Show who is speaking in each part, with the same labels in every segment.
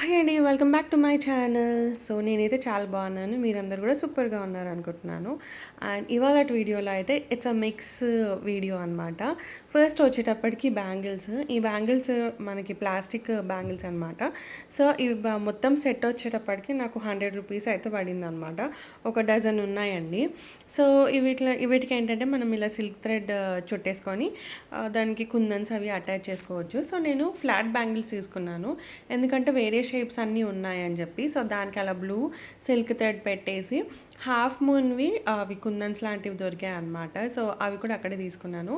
Speaker 1: Hi అండి. Welcome back to my channel. So, నేనైతే చాలా బాగున్నాను. మీరందరూ కూడా సూపర్‌గా ఉన్నారనుకుంటున్నాను. అండ్ ఇవాళటి వీడియోలో అయితే ఇట్స్ మిక్స్ వీడియో అనమాట. ఫస్ట్ వచ్చేటప్పటికి బ్యాంగిల్స్. ఈ బ్యాంగిల్స్ మనకి ప్లాస్టిక్ బ్యాంగిల్స్ అనమాట. సో, ఇవి మొత్తం సెట్ వచ్చేటప్పటికి నాకు ₹100 అయితే పడిందనమాట. ఒక డజన్ ఉన్నాయండి. సో, వీటికి ఏంటంటే మనం ఇలా సిల్క్ థ్రెడ్ చుట్టేసుకొని దానికి కుందన్స్ అవి అటాచ్ చేసుకోవచ్చు. సో, నేను ఫ్లాట్ బ్యాంగిల్స్ తీసుకున్నాను. ఎందుకంటే వేరే షేప్స్ అన్నీ ఉన్నాయని చెప్పి. సో, దానికి అలా బ్లూ సిల్క్ థ్రెడ్ పెట్టేసి హాఫ్ మూన్‌వి అవి కుందన్స్ లాంటివి దొరికాయన్నమాట. సో, అవి కూడా అక్కడే తీసుకున్నాను.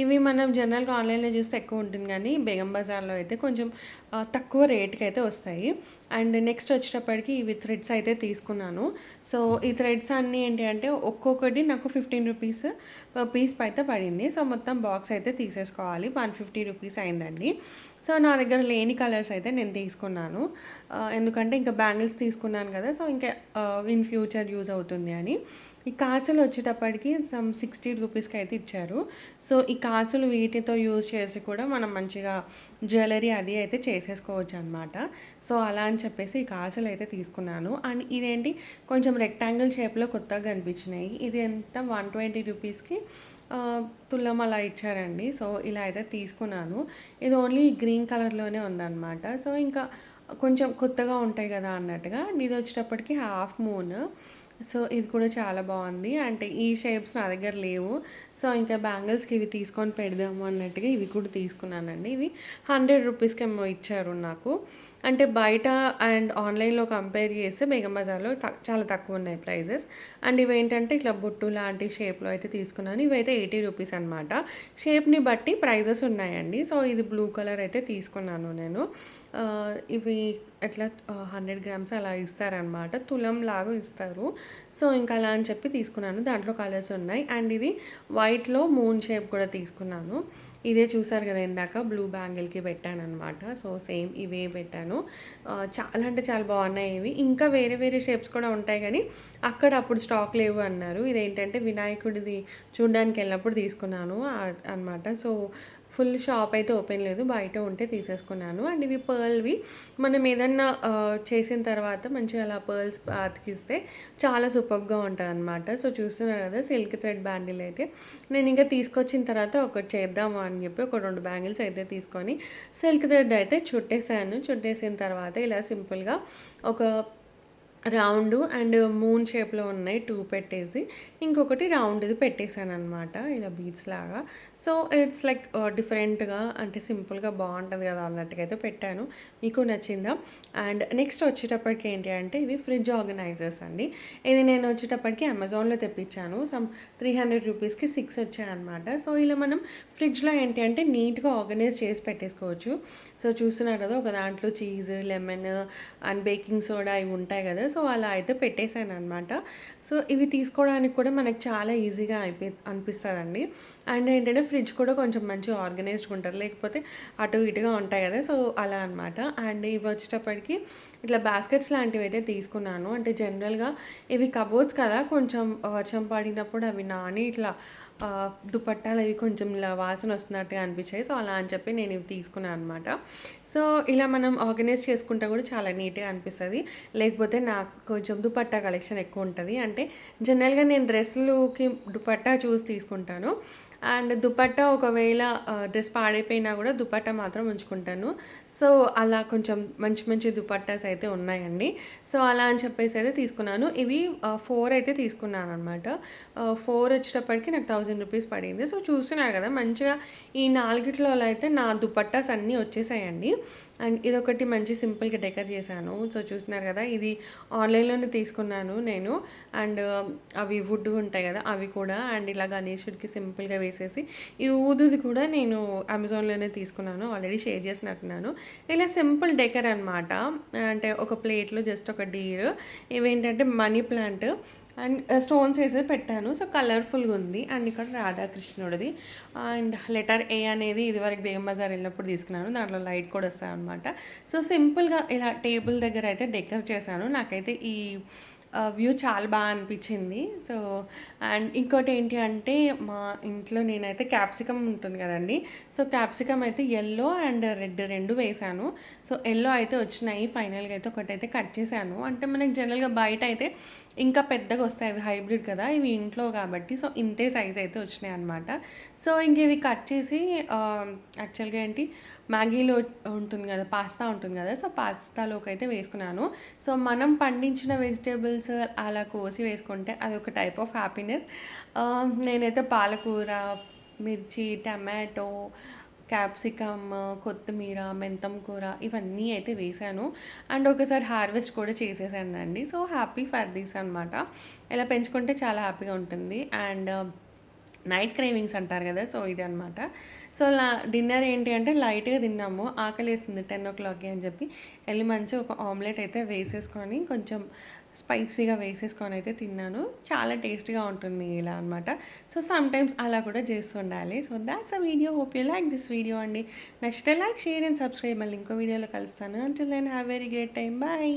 Speaker 1: ఇవి మనం జనరల్‌గా ఆన్‌లైన్‌లో చూస్తే ఎక్కువ ఉంటుంది గానీ, బేగం బజార్‌లో అయితే కొంచెం తక్కువ రేట్‌కయితే వస్తాయి. అండ్ నెక్స్ట్ వచ్చేటప్పటికి ఇవి థ్రెడ్స్ అయితే తీసుకున్నాను. సో, ఈ థ్రెడ్స్ అన్నీ ఏంటి అంటే ఒక్కొక్కటి నాకు ₹15 పీస్ అయితే పడింది. సో, మొత్తం బాక్స్ అయితే తీసేసుకోవాలి. ₹150 అయిందండి. సో, నా దగ్గర లేని కలర్స్ అయితే నేను తీసుకున్నాను. ఎందుకంటే ఇంకా బ్యాంగిల్స్ తీసుకున్నాను కదా! సో, ఇంకా ఇన్ ఫ్యూచర్ యూజ్ అవుతుంది అని. ఈ కాసులు వచ్చేటప్పటికి సమ్ ₹60కి అయితే ఇచ్చారు. సో, ఈ కాసులు వీటితో యూజ్ చేసి కూడా మనం మంచిగా జ్యువెలరీ అది అయితే చేసేసుకోవచ్చు అనమాట. సో, అలా అని చెప్పేసి ఈ కాసులు అయితే తీసుకున్నాను. అండ్ ఇదేంటి కొంచెం రెక్టాంగిల్ షేప్‌లో కొత్తగా కనిపించినాయి. ఇది ఎంత ₹120కి తులం అలా ఇచ్చారండి. సో, ఇలా అయితే తీసుకున్నాను. ఇది ఓన్లీ గ్రీన్ కలర్‌లోనే ఉందనమాట. సో, ఇంకా కొంచెం కొత్తగా ఉంటాయి కదా అన్నట్టుగా. అండ్ ఇది వచ్చేటప్పటికి హాఫ్ మూన్. సో, ఇది కూడా చాలా బాగుంది. అంటే ఈ షేప్స్ నా దగ్గర లేవు. సో, ఇంకా బ్యాంగిల్స్‌కి ఇవి తీసుకొని పెడదాము అన్నట్టుగా ఇవి కూడా తీసుకున్నానండి. ఇవి ₹100 ఏమో ఇచ్చారు నాకు. అంటే బయట అండ్ ఆన్‌లైన్‌లో కంపేర్ చేస్తే బేగం బజార్‌లో చాలా తక్కువున్నాయి ప్రైజెస్. అండ్ ఇవేంటంటే ఇట్లా బొట్టు లాంటి షేప్‌లో అయితే తీసుకున్నాను. ఇవైతే ₹80 అనమాట. షేప్‌ని బట్టి ప్రైజెస్ ఉన్నాయండి. సో, ఇది బ్లూ కలర్ అయితే తీసుకున్నాను నేను. ఇవి ఎట్లా 100 గ్రామ్స్ అలా ఇస్తారనమాట. తులంలాగా ఇస్తారు. సో, ఇంకా అలా అని చెప్పి తీసుకున్నాను. దాంట్లో కలర్స్ ఉన్నాయి. అండ్ ఇది వైట్‌లో మూన్ షేప్ కూడా తీసుకున్నాను. ఇదే చూసారు కదా ఇందాక బ్లూ బ్యాంగిల్‌కి పెట్టాననమాట. సో, సేమ్ ఇవే పెట్టాను. చాలా అంటే చాలా బాగున్నాయి ఇవి. ఇంకా వేరే వేరే షేప్స్ కూడా ఉంటాయి గానీ, అక్కడ అప్పుడు స్టాక్ లేవు అన్నారు. ఇదేంటంటే వినాయకుడిది చూడ్డానికెళ్ళినప్పుడు తీసుకున్నాను అనమాట. సో, ఫుల్ షాప్ అయితే ఓపెన్ లేదు. బయట ఉంటే తీసేసుకున్నాను. అండ్ ఇవి పర్ల్‌వి. మనం ఏదన్నా చేసిన తర్వాత మంచిగా అలా పర్ల్స్ అతికిస్తే చాలా సూపర్బ్‌గా ఉంటదనమాట. సో, చూస్తున్నారు కదా సిల్క్ థ్రెడ్ బ్యాండిల్ అయితే నేను ఇంకా తీసుకొచ్చిన తర్వాత ఒకటి చేద్దాము అని చెప్పి ఒక 2 బ్యాంగిల్స్ అయితే తీసుకొని సిల్క్ థ్రెడ్ అయితే చుట్టేసాను. చుట్టేసిన తర్వాత ఇలా సింపుల్‌గా ఒక రౌండు అండ్ మూన్ షేప్‌లో ఉన్నాయి 2 పెట్టేసి, ఇంకొకటి రౌండ్‌ది పెట్టేసాననమాట. ఇలా బీడ్స్ లాగా. సో, ఇట్స్ లైక్ డిఫరెంట్‌గా అంటే సింపుల్‌గా బావుంటది కదా అన్నట్టుగా అయితే పెట్టాను. మీకు నచ్చిందా? అండ్ నెక్స్ట్ వచ్చేటప్పటికి ఏంటి అంటే ఇవి ఫ్రిడ్జ్ ఆర్గనైజర్స్ అండి. ఇది నేను వచ్చేటప్పటికి అమెజాన్‌లో తెప్పించాను. సమ్ ₹300కి 6 వచ్చాయన్నమాట. సో, ఇలా మనం ఫ్రిడ్జ్‌లో ఏంటి అంటే నీట్‌గా ఆర్గనైజ్ చేసి పెట్టేసుకోవచ్చు. సో, చూస్తున్నారు కదా ఒక దాంట్లో cheese, lemon and baking soda ఇవి ఉంటాయి కదా! సో, అలా అయితే పెట్టేసాననమాట. సో, ఇవి తీసుకోవడానికి కూడా మనకు చాలా ఈజీగా అనిపిస్తదండి. అండ్ ఏంటంటే ఫ్రిడ్జ్ కూడా కొంచెం మంచిగా ఆర్గనైజ్డ్‌గా ఉంటది. లేకపోతే అటు ఇటుగా ఉంటాయి కదా! సో, అలా అనమాట. అండ్ ఇవి వచ్చేటప్పటికి ఇట్లా బాస్కెట్స్ లాంటివైతే తీసుకున్నాను. అంటే జనరల్‌గా ఇవి కబోర్డ్స్ కదా! కొంచెం వర్షం పడినప్పుడు అవి నాని ఇట్లా దుపట్టాలు అవి కొంచెం ఇలా వాసన వస్తున్నట్టుగా అనిపించాయి. సో, అలా అని చెప్పి నేను ఇవి తీసుకున్నాను అనమాట. సో, ఇలా మనం ఆర్గనైజ్ చేసుకుంటే కూడా చాలా నీట్‌గా అనిపిస్తది. లేకపోతే నాకు కొంచెం దుపట్టా కలెక్షన్ ఎక్కువ ఉంటది. అంటే జనరల్‌గా నేను డ్రెస్‌లుకి దుపట్టా చూసి తీసుకుంటాను. అండ్ దుపట్టా ఒకవేళ డ్రెస్ పాడైపోయినా కూడా దుపట్టా మాత్రం ఉంచుకుంటాను. సో, అలా కొంచెం మంచి మంచి దుపట్టాస్ అయితే ఉన్నాయండి. సో, అలా అని చెప్పేసి అయితే తీసుకున్నాను. ఇవి 4 అయితే తీసుకున్నాననమాట. 4 వచ్చేటప్పటికి నాకు ₹1000 పడింది. సో, చూస్తున్నారు కదా మంచిగా ఈ నాలుగిట్లో అయితే నా దుపట్టాస్ అన్నీ వచ్చేసాయండి. అండ్ ఇదొకటి మంచి సింపుల్‌గా డెకర్ చేశాను. సో, చూస్తున్నారు కదా ఇది ఆన్‌లైన్‌లోనే తీసుకున్నాను నేను. అండ్ అవి వుడ్ ఉంటాయి కదా అవి కూడా. అండ్ ఇలా గణేశుడికి సింపుల్‌గా వేసేసి ఈ ఊదుది కూడా నేను అమెజాన్‌లోనే తీసుకున్నాను. ఆల్రెడీ షేర్ చేసినట్టున్నాను. ఇలా సింపుల్ డెకర్ అనమాట. అంటే ఒక ప్లేట్‌లో జస్ట్ ఒక డీర్ ఇవేంటంటే మనీ ప్లాంట్ అండ్ స్టోన్స్ వేసి పెట్టాను. సో, కలర్‌ఫుల్‌గా ఉంది. అండ్ ఇక్కడ రాధాకృష్ణుడిది అండ్ లెటర్ ఏ అనేది ఇదివరకు బేగం బజార్ వెళ్ళినప్పుడు తీసుకున్నాను. దాంట్లో లైట్ కూడా వస్తాయన్నమాట. సో, సింపుల్‌గా ఇలా టేబుల్ దగ్గర అయితే డెకర్ చేశాను. నాకైతే ఈ వ్యూ చాలా బా అనిపిచ్చింది. సో, అండ్ ఇంకోటేంటి అంటే, మా ఇంట్లో నేనైతే క్యాప్సికమ్ ఉంటుంది గదండీ! సో, క్యాప్సికమ్ అయితే యెల్లో అండ్ రెడ్ 2 వేశాను. సో, యెల్లో అయితే వచ్చినాయి. ఫైనల్‌గా అయితే ఒకటైతే కట్ చేశాను. అంటే మనకి జనరల్‌గా బయటయితే ఇంకా పెద్దగొస్తాయి. అవి హైబ్రిడ్ కదా! ఇవి ఇంట్లో గాబట్టి సో, ఇంతే సైజ్ అయితే వచ్చినాయన్నమాట. సో, ఇంక ఇవి కట్ చేసి యాక్చువల్‌గా ఏంటి మ్యాగీలో ఉంటుంది గదా! పాస్తా ఉంటుంది గదా! సో, పాస్తాలోకైతే వేసుకున్నాను. సో, మనం పండించిన వెజిటబుల్స్ అలా కోసి వేసుకుంటే అదొక టైప్ ఆఫ్ హ్యాపీనెస్. నేనైతే పాలకూర, మిర్చి, టమాటో, క్యాప్సికమ్, కొత్తిమీర, మెంతం కూర ఇవన్నీ అయితే వేశాను. అండ్ ఒకసారి హార్వెస్ట్ కూడా చేసేసానండి. సో, హ్యాపీ ఫర్ దిస్ అనమాట. ఇలా పెంచుకుంటే చాలా హ్యాపీగా ఉంటుంది. అండ్ నైట్ క్రేవింగ్స్ అంటారు గదా! సో, ఇదనమాట. సో, డిన్నర్ ఏంటి అంటే లైట్‌గా తిన్నాము. ఆకలేస్తుంది 10:00కి అని చెప్పి ఎళ్లి మంచిగా ఒక ఆమ్లెట్ అయితే వేసేసుకొని కొంచెం స్పైసీగా వేసేసుకొని అయితే తిన్నాను. చాలా టేస్టీగా ఉంటుంది ఇలా అనమాట. సో, సమ్‌టైమ్స్ అలా కూడా చేస్తుండాలి. So, that's a video. Hope you like this video అండి. నచ్చితే లైక్, షేర్ అండ్ సబ్స్క్రైబ్. మళ్ళీ ఇంకో వీడియోలో కలుస్తాను. Until then have very great time. By.